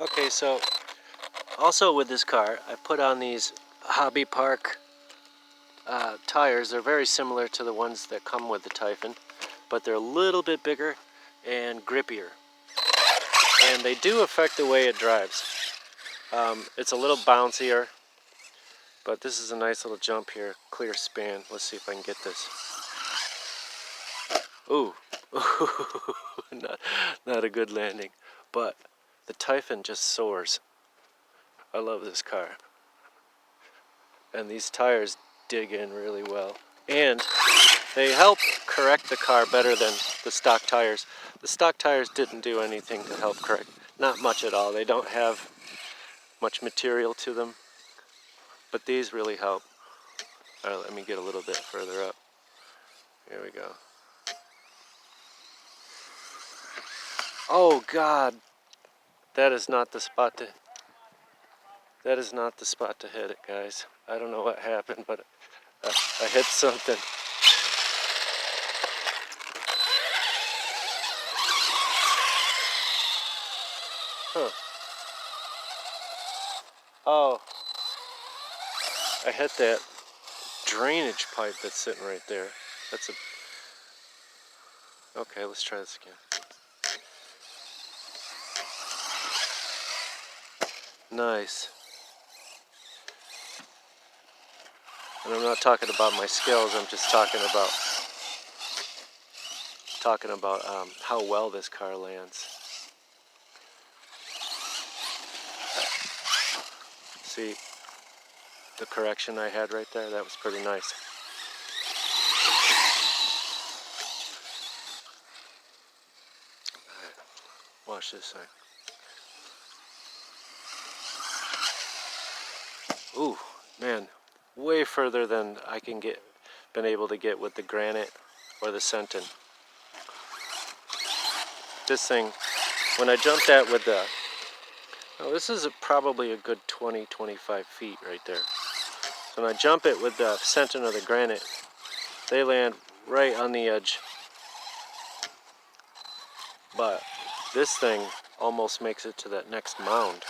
Okay, so also with this car, I put on these Hobby Park tires. They're very similar to the ones that come with the Typhon, but they're a little bit bigger and grippier. And they do affect the way it drives. It's a little bouncier, but this is a nice little jump here, clear span. Let's see if I can get this. Ooh, not a good landing, but the Typhon just soars. I love this car. And these tires dig in really well. And they help correct the car better than the stock tires. The stock tires didn't do anything to help correct, not much at all. They don't have much material to them, but these really help. All right, let me get a little bit further up. Here we go. Oh God, that is not the spot to hit it, guys. I don't know what happened, but I hit something. Huh. Oh, I hit that drainage pipe that's sitting right there. That's a... Okay, let's try this again. Nice. And I'm not talking about my skills, I'm just talking about how well this car lands. See the correction I had right there? That was pretty nice. All right, watch this thing. Ooh, man, way further than I can been able to get with the granite or the Sentin. This thing, when I jumped that with the, oh, this is probably a good 20-25 feet right there. So when I jump it with the Sentin or the granite, they land right on the edge. But this thing almost makes it to that next mound.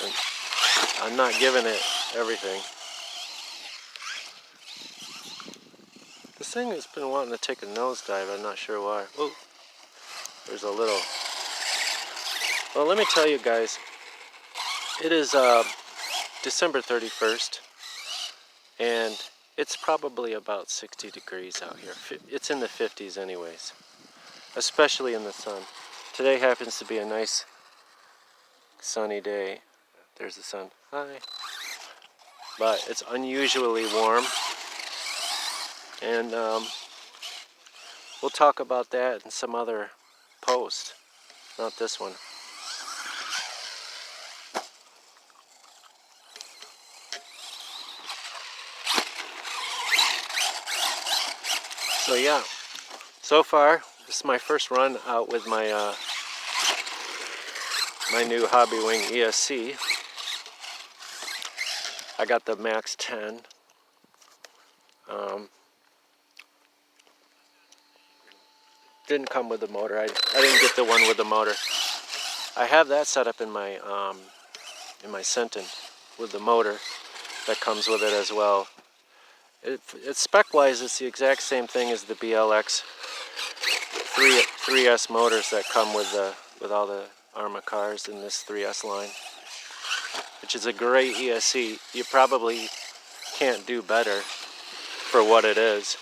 And I'm not giving it everything. This thing has been wanting to take a nosedive, I'm not sure why. Oh, there's a little. Well, let me tell you guys, it is December 31st, and it's probably about 60 degrees out here. It's in the 50s anyways, especially in the sun. Today happens to be a nice sunny day. There's the sun. Hi. But it's unusually warm, and we'll talk about that in some other post, not this one. So yeah, so far this is my first run out with my my new Hobby Wing ESC. I got the Max 10. Didn't come with the motor. I didn't get the one with the motor. I have that set up in my Sentin with the motor that comes with it as well. It's spec-wise, it's the exact same thing as the BLX 3S motors that come with all the ARMA cars in this 3S line, which is a great ESC. You probably can't do better for what it is.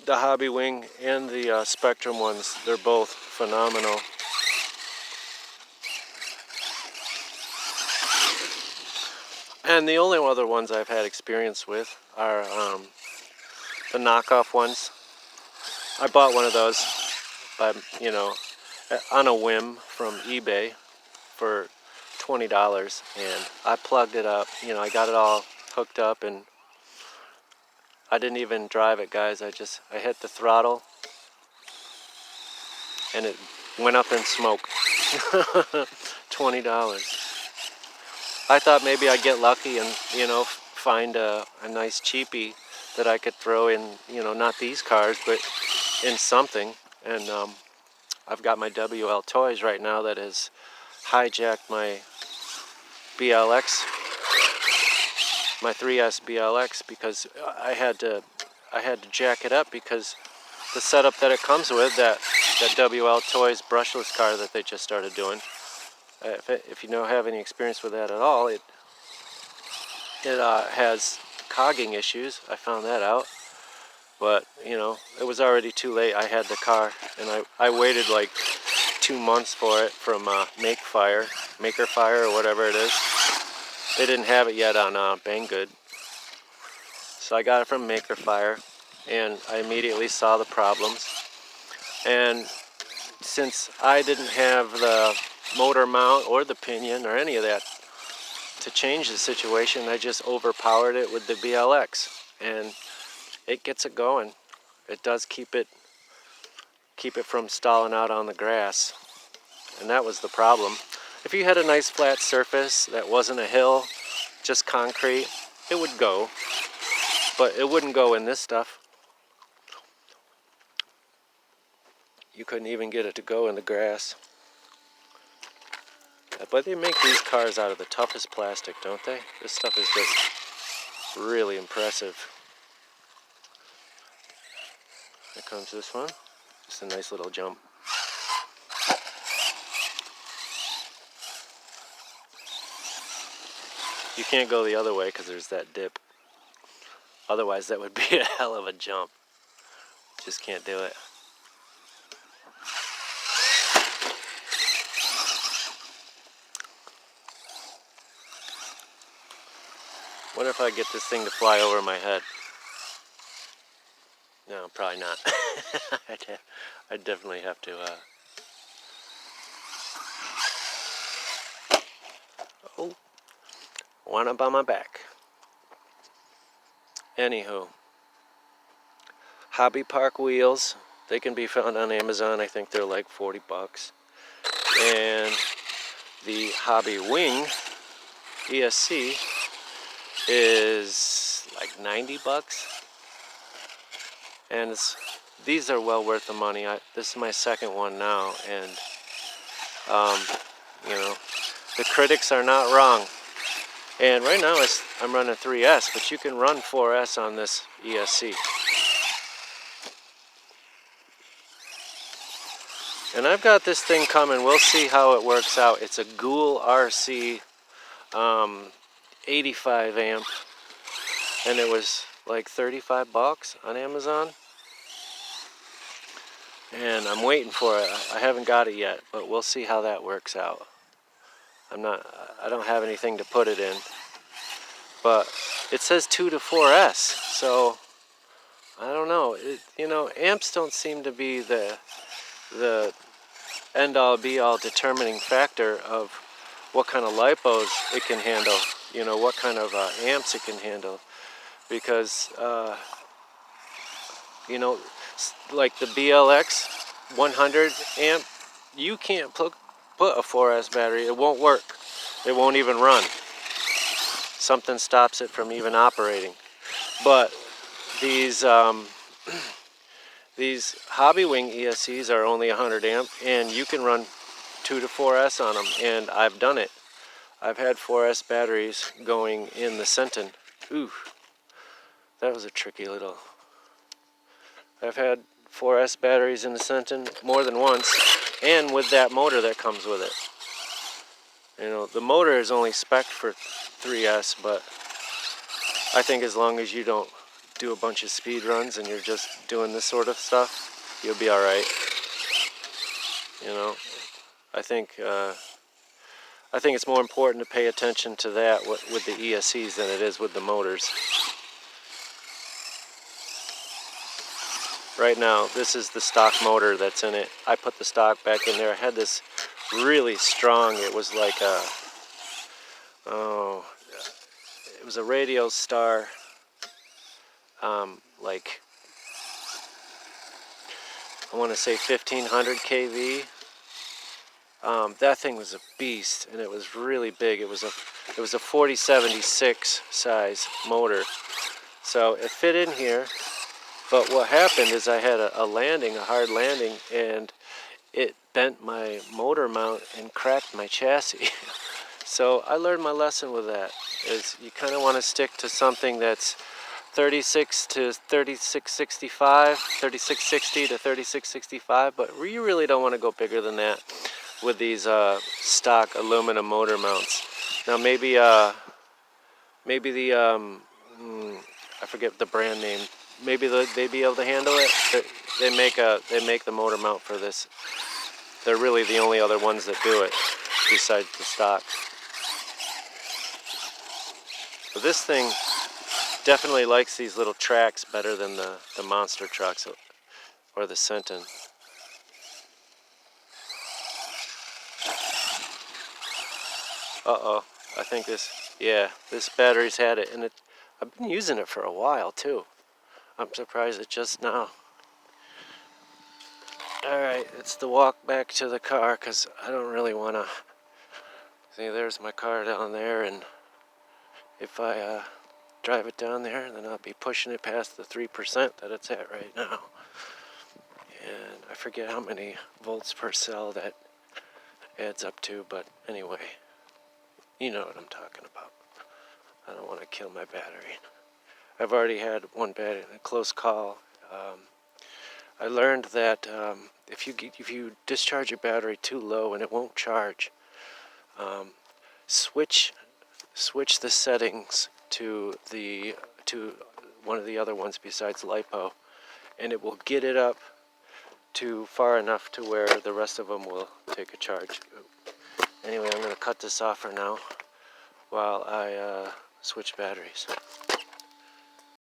The Hobby Wing and the Spectrum ones, they're both phenomenal. And the only other ones I've had experience with are the knockoff ones. I bought one of those, by, on a whim from eBay for $20, and I plugged it up. I got it all hooked up, and I didn't even drive it, guys. I hit the throttle, and it went up in smoke. $20. I thought maybe I'd get lucky and, find a nice cheapie that I could throw in, not these cars, but in something. And I've got my WL Toys right now that has hijacked my BLX, my 3S BLX, because I had to jack it up because the setup that it comes with, that WL Toys brushless car that they just started doing. If you don't have any experience with that at all, it has cogging issues. I found that out, but it was already too late. I had the car, and I waited like 2 months for it from Maker Fire or whatever it is. They didn't have it yet on Banggood, so I got it from Maker Fire, and I immediately saw the problems. And since I didn't have the motor mount or the pinion or any of that to change the situation, I just overpowered it with the BLX, and it gets it going. It does keep it from stalling out on the grass, and that was the problem. If you had a nice flat surface that wasn't a hill, just concrete, it would go, but it wouldn't go in this stuff. You couldn't even get it to go in the grass. But they make these cars out of the toughest plastic, don't they? This stuff is just really impressive. Here comes this one. Just a nice little jump. You can't go the other way because there's that dip. Otherwise, that would be a hell of a jump. Just can't do it. What if I get this thing to fly over my head? No, probably not. I'd definitely have to... Oh, one up on my back. Anywho, Hobby Park wheels. They can be found on Amazon. I think they're like $40. And the Hobby Wing ESC is like $90. And these are well worth the money. This is my second one now, and the critics are not wrong. And right now I'm running 3S, but you can run 4S on this ESC. And I've got this thing coming. We'll see how it works out. It's a Ghoul RC 85 amp, and it was like $35 on Amazon. And I'm waiting for it. I haven't got it yet, but we'll see how that works out. I don't have anything to put it in, but it says 2 to 4S, so I don't know. Amps don't seem to be the end-all be-all determining factor of what kind of lipos it can handle, what kind of amps it can handle, because like the BLX 100 amp, you can't put a 4S battery. It won't work. It won't even run. Something stops it from even operating. But these Hobby Wing ESCs are only 100 amp, and you can run 2 to 4S on them, and I've done it. I've had 4S batteries going in the Senton. Ooh, that was a tricky little... I've had 4S batteries in the Senton more than once, and with that motor that comes with it. The motor is only spec'd for 3S, but I think as long as you don't do a bunch of speed runs and you're just doing this sort of stuff, you'll be alright. I think it's more important to pay attention to that with the ESCs than it is with the motors. Right now, this is the stock motor that's in it. I put the stock back in there. I had this really strong, it was like it was a Radio Star, like, I want to say 1500 kV That thing was a beast, and it was really big. It was a 4076 size motor, so it fit in here. But what happened is I had a hard landing, and it bent my motor mount and cracked my chassis. So I learned my lesson with that, is you kind of want to stick to something that's 36 to 3665, 3660 to 3665, but you really don't want to go bigger than that with these stock aluminum motor mounts. Now maybe the I forget the brand name. Maybe they'd be able to handle it. They make the motor mount for this. They're really the only other ones that do it besides the stock. But this thing definitely likes these little tracks better than the monster trucks or the Senton. Uh-oh, I think this battery's had it, and I've been using it for a while too. I'm surprised it just now. Alright, it's the walk back to the car, because I don't really want to... See, there's my car down there, and if I drive it down there, then I'll be pushing it past the 3% that it's at right now. And I forget how many volts per cell that adds up to, but anyway, you know what I'm talking about. I don't want to kill my battery. I've already had one battery in a close call. I learned that if you discharge your battery too low and it won't charge, switch the settings to one of the other ones besides LiPo, and it will get it up to far enough to where the rest of them will take a charge. Anyway, I'm going to cut this off for now while I switch batteries.